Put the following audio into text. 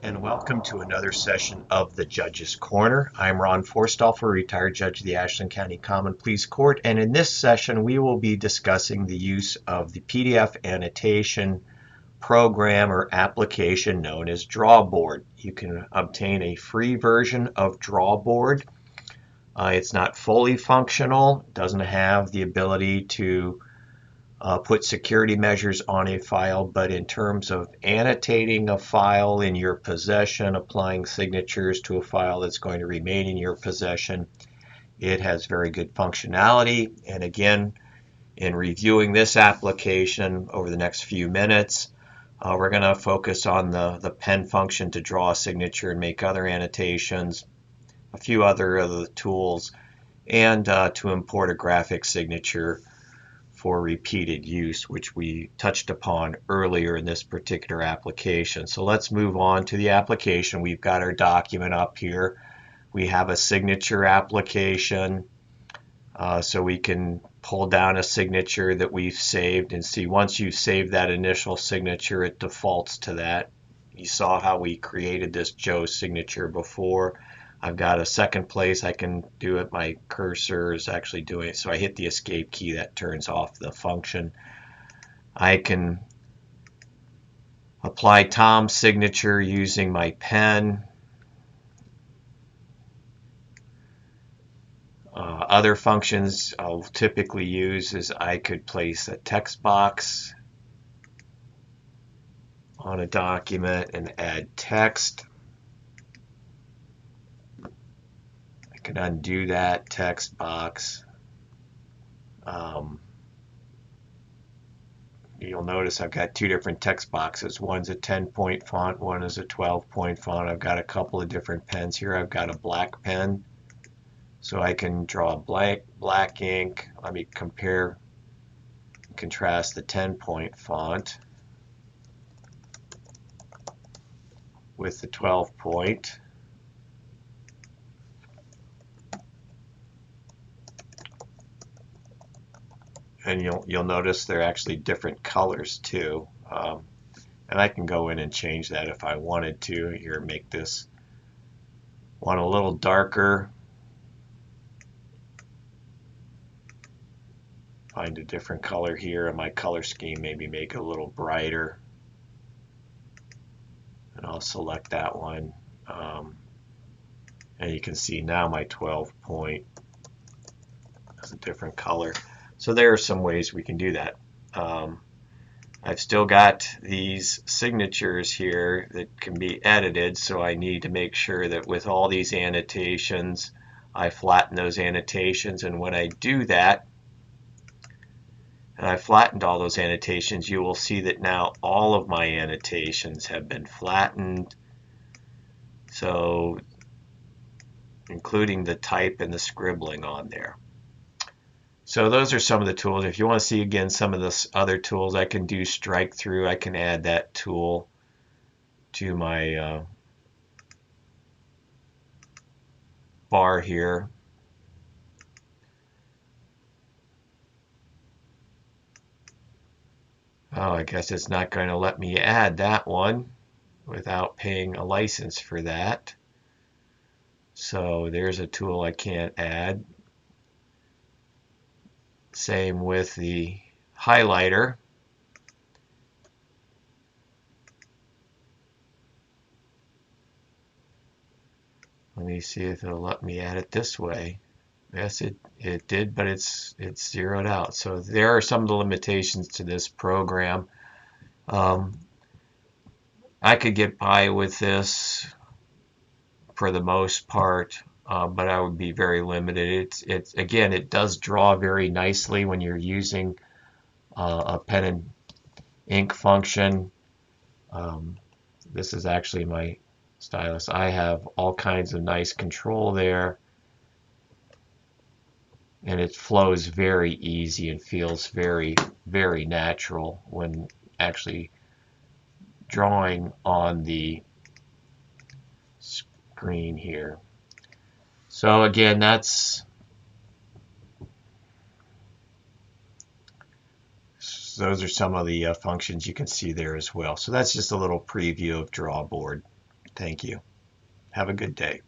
and welcome to another session of the Judge's Corner. I'm Ron Forstolfer, retired judge of the Ashland County Common Pleas Court, and in this session we will be discussing the use of the PDF annotation program or application known as DRAWBOARD. You can obtain a free version of DRAWBOARD. It's not fully functional, doesn't have the ability to put security measures on a file, but in terms of annotating a file in your possession, applying signatures to a file that's going to remain in your possession, it has very good functionality. And again, in reviewing this application over the next few minutes, we're going to focus on the pen function to draw a signature and make other annotations, a few other of the tools, and to import a graphic signature for repeated use, which we touched upon earlier in this particular application. So let's move on to the application. We've got our document up here. We have a signature application, so we can pull down a signature that we've saved and see once you've saved that initial signature, it defaults to that. You saw how we created this Joe signature before. I've got a second place I can do it. My cursor is actually doing it. So I hit the escape key, that turns off the function. I can apply Tom's signature using my pen. Other functions I'll typically use is I could place a text box on a document and add text. I can undo that text box. You'll notice I've got two different text boxes. One's a 10-point font, one is a 12-point font. I've got a couple of different pens here. I've got a black pen, so I can draw black ink. Let me compare, contrast the 10-point font with the 12-point. And you'll notice they're actually different colors too. And I can go in and change that if I wanted to. Here, make this one a little darker. Find a different color here, and my color scheme maybe make it a little brighter. And I'll select that one. And you can see now my 12-point is a different color. So there are some ways we can do that. I've still got these signatures here that can be edited, so I need to make sure that with all these annotations, I flatten those annotations. And when I do that, and I flattened all those annotations, you will see that now all of my annotations have been flattened. So including the type and the scribbling on there. So those are some of the tools. If you want to see again some of the other tools, I can do strike through. I can add that tool to my bar here. Oh, I guess it's not going to let me add that one without paying a license for that. So there's a tool I can't add. Same with the highlighter. Let me see if it'll let me add it this way. Yes, it did, but it's zeroed out. So there are some of the limitations to this program. I could get by with this for the most part. But I would be very limited. Again, it does draw very nicely when you're using a pen and ink function. This is actually my stylus. I have all kinds of nice control there, and it flows very easy and feels very, very natural when actually drawing on the screen here. So again, those are some of the functions you can see there as well. So that's just a little preview of DRAWBOARD. Thank you. Have a good day.